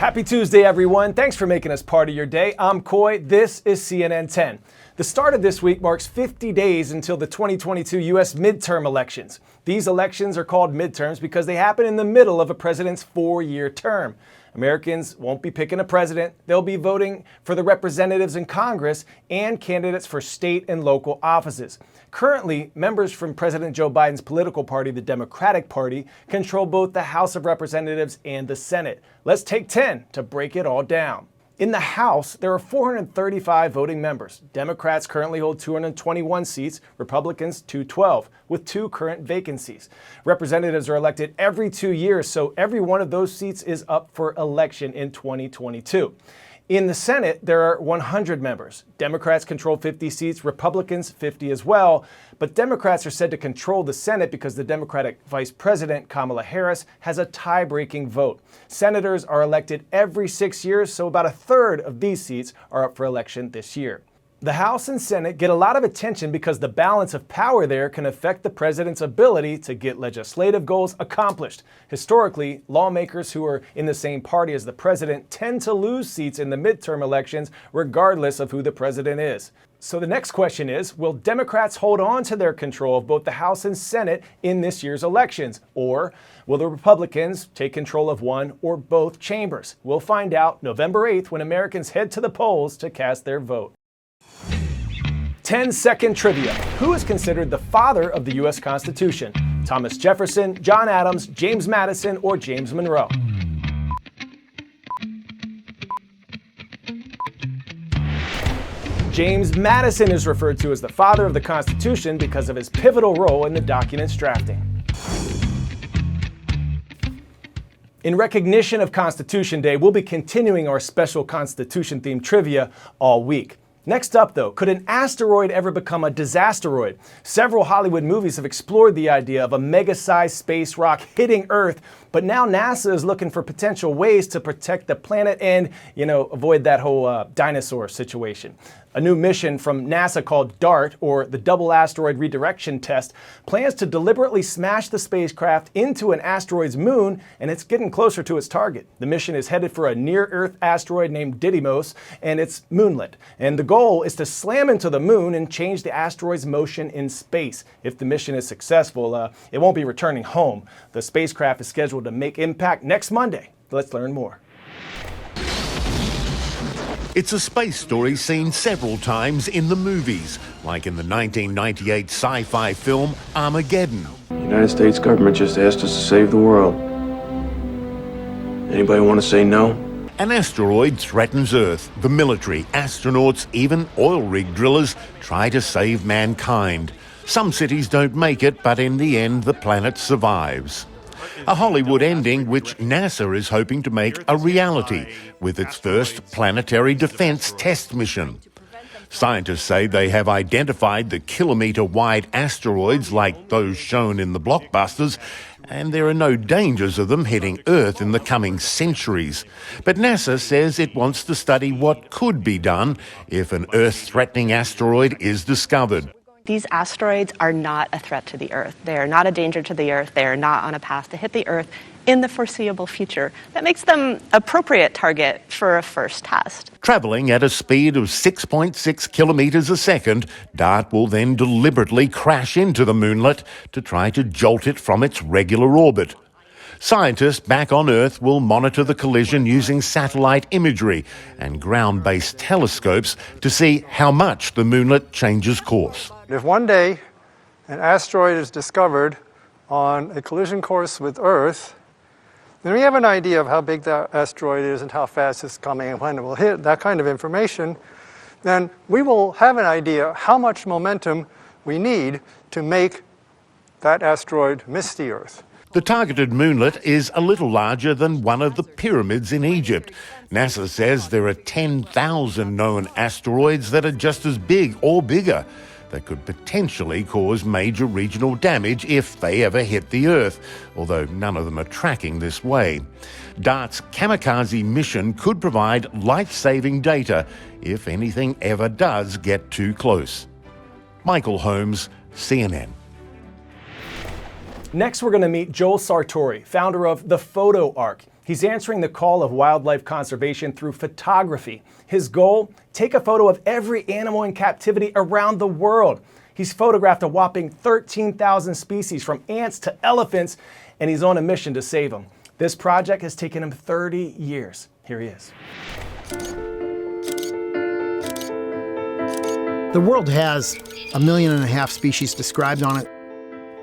Happy Tuesday, everyone. Thanks for making us part of your day. I'm Coy. This is CNN 10. The start of this week marks 50 days until the 2022 U.S. midterm elections. These elections are called midterms because they happen in the middle of a president's four-year term. Americans won't be picking a president. They'll be voting for the representatives in Congress and candidates for state and local offices. Currently, members from President Joe Biden's political party, the Democratic Party, control both the House of Representatives and the Senate. Let's take 10 to break it all down. In the House, there are 435 voting members. Democrats currently hold 221 seats, Republicans 212, with 2 current vacancies. Representatives are elected every 2 years, so every one of those seats is up for election in 2022. In the Senate, there are 100 members. Democrats control 50 seats, Republicans 50 as well, but Democrats are said to control the Senate because the Democratic Vice President, Kamala Harris, has a tie-breaking vote. Senators are elected every 6 years, so about a third of these seats are up for election this year. The House and Senate get a lot of attention because the balance of power there can affect the president's ability to get legislative goals accomplished. Historically, lawmakers who are in the same party as the president tend to lose seats in the midterm elections regardless of who the president is. So the next question is, will Democrats hold on to their control of both the House and Senate in this year's elections? Or will the Republicans take control of one or both chambers? We'll find out November 8th when Americans head to the polls to cast their vote. 10-second trivia. Who is considered the father of the U.S. Constitution? Thomas Jefferson, John Adams, James Madison, or James Monroe? James Madison is referred to as the father of the Constitution because of his pivotal role in the document's drafting. In recognition of Constitution Day, we'll be continuing our special Constitution-themed trivia all week. Next up, though, could an asteroid ever become a disasteroid? Several Hollywood movies have explored the idea of a mega-sized space rock hitting Earth, but now NASA is looking for potential ways to protect the planet and, avoid that whole dinosaur situation. A new mission from NASA called DART, or the Double Asteroid Redirection Test, plans to deliberately smash the spacecraft into an asteroid's moon, and it's getting closer to its target. The mission is headed for a near-Earth asteroid named Didymos, and it's moonlit. And the goal is to slam into the moon and change the asteroid's motion in space. If the mission is successful, it won't be returning home. The spacecraft is scheduled to make impact next Monday. Let's learn more. It's a space story seen several times in the movies, like in the 1998 sci-fi film Armageddon. The United States government just asked us to save the world. Anybody want to say no? An asteroid threatens Earth. The military, astronauts, even oil rig drillers try to save mankind. Some cities don't make it, but in the end, the planet survives. A Hollywood ending which NASA is hoping to make a reality with its first planetary defense test mission. Scientists say they have identified the kilometre-wide asteroids like those shown in the blockbusters, and there are no dangers of them hitting Earth in the coming centuries. But NASA says it wants to study what could be done if an Earth-threatening asteroid is discovered. These asteroids are not a threat to the Earth. They are not a danger to the Earth. They are not on a path to hit the Earth in the foreseeable future. That makes them an appropriate target for a first test. Travelling at a speed of 6.6 kilometres a second, DART will then deliberately crash into the moonlet to try to jolt it from its regular orbit. Scientists back on Earth will monitor the collision using satellite imagery and ground-based telescopes to see how much the moonlet changes course. If one day an asteroid is discovered on a collision course with Earth, then we have an idea of how big that asteroid is and how fast it's coming and when it will hit, that kind of information. Then we will have an idea how much momentum we need to make that asteroid miss the Earth. The targeted moonlet is a little larger than one of the pyramids in Egypt. NASA says there are 10,000 known asteroids that are just as big or bigger that could potentially cause major regional damage if they ever hit the Earth, although none of them are tracking this way. DART's kamikaze mission could provide life-saving data if anything ever does get too close. Michael Holmes, CNN. Next, we're going to meet Joel Sartori, founder of the Photo Arc. He's answering the call of wildlife conservation through photography. His goal? Take a photo of every animal in captivity around the world. He's photographed a whopping 13,000 species from ants to elephants, and he's on a mission to save them. This project has taken him 30 years. Here he is. The world has 1.5 million species described on it.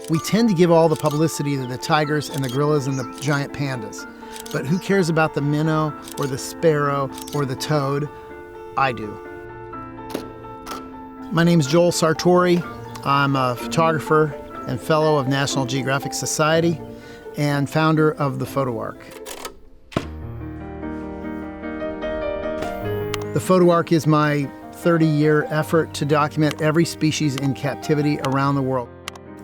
We tend to give all the publicity to the tigers and the gorillas and the giant pandas. But who cares about the minnow or the sparrow or the toad? I do. My name's Joel Sartori. I'm a photographer and fellow of National Geographic Society and founder of the Photo Ark. The Photo Ark is my 30-year effort to document every species in captivity around the world.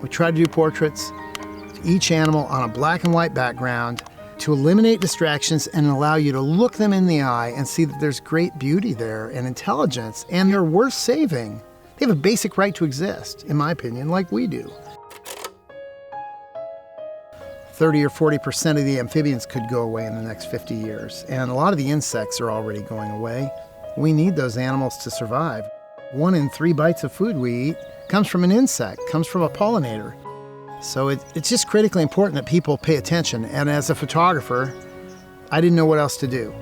We try to do portraits of each animal on a black and white background to eliminate distractions and allow you to look them in the eye and see that there's great beauty there and intelligence, and they're worth saving. They have a basic right to exist, in my opinion, like we do. 30 or 40% of the amphibians could go away in the next 50 years, and a lot of the insects are already going away. We need those animals to survive. 1 in 3 bites of food we eat comes from an insect, comes from a pollinator. So it's just critically important that people pay attention, and as a photographer, I didn't know what else to do.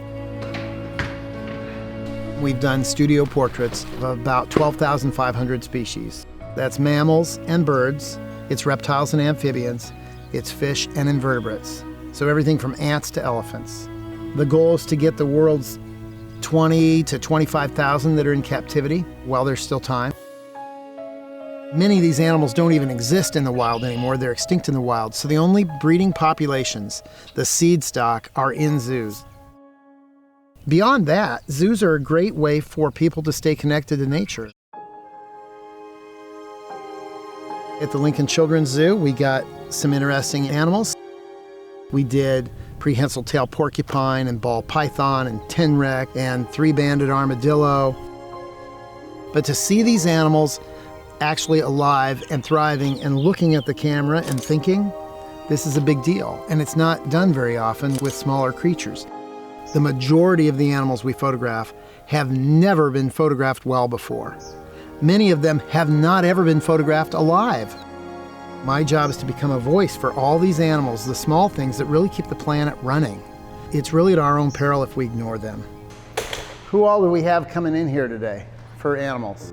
We've done studio portraits of about 12,500 species. That's mammals and birds, it's reptiles and amphibians, it's fish and invertebrates. So everything from ants to elephants. The goal is to get the world's 20 to 25,000 that are in captivity while there's still time. Many of these animals don't even exist in the wild anymore. They're extinct in the wild. So the only breeding populations, the seed stock, are in zoos. Beyond that, zoos are a great way for people to stay connected to nature. At the Lincoln Children's Zoo, we got some interesting animals. We did prehensile tail porcupine and ball python and tenrec and 3-banded armadillo. But to see these animals actually alive and thriving and looking at the camera and thinking, this is a big deal. And it's not done very often with smaller creatures. The majority of the animals we photograph have never been photographed well before. Many of them have not ever been photographed alive. My job is to become a voice for all these animals, the small things that really keep the planet running. It's really at our own peril if we ignore them. Who all do we have coming in here today for animals?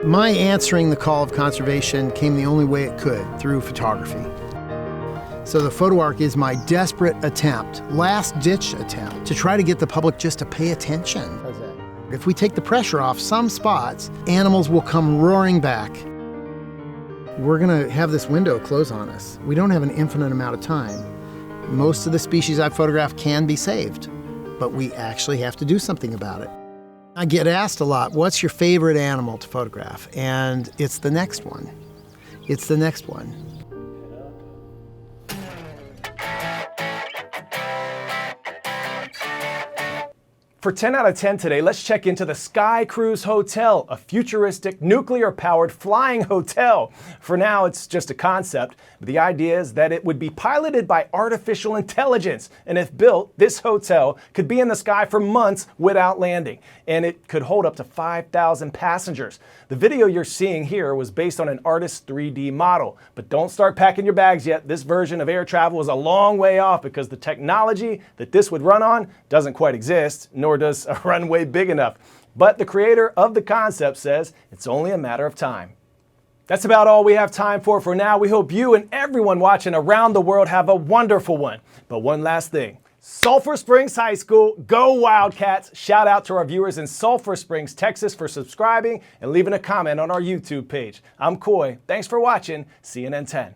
My answering the call of conservation came the only way it could, through photography. So the Photo Ark is my desperate attempt, last-ditch attempt, to try to get the public just to pay attention. How's that? If we take the pressure off some spots, animals will come roaring back. We're gonna have this window close on us. We don't have an infinite amount of time. Most of the species I've photographed can be saved, but we actually have to do something about it. I get asked a lot, what's your favorite animal to photograph? And it's the next one. It's the next one. For 10 out of 10 today, let's check into the Sky Cruise Hotel, a futuristic nuclear-powered flying hotel. For now, it's just a concept, but the idea is that it would be piloted by artificial intelligence, and if built, this hotel could be in the sky for months without landing, and it could hold up to 5,000 passengers. The video you're seeing here was based on an artist's 3D model, but don't start packing your bags yet. This version of air travel is a long way off because the technology that this would run on doesn't quite exist, nor does a runway big enough. But the creator of the concept says it's only a matter of time. That's about all we have time for now. We hope you and everyone watching around the world have a wonderful one. But one last thing. Sulphur Springs High School, go Wildcats! Shout out to our viewers in Sulphur Springs, Texas for subscribing and leaving a comment on our YouTube page. I'm Coy. Thanks for watching CNN 10.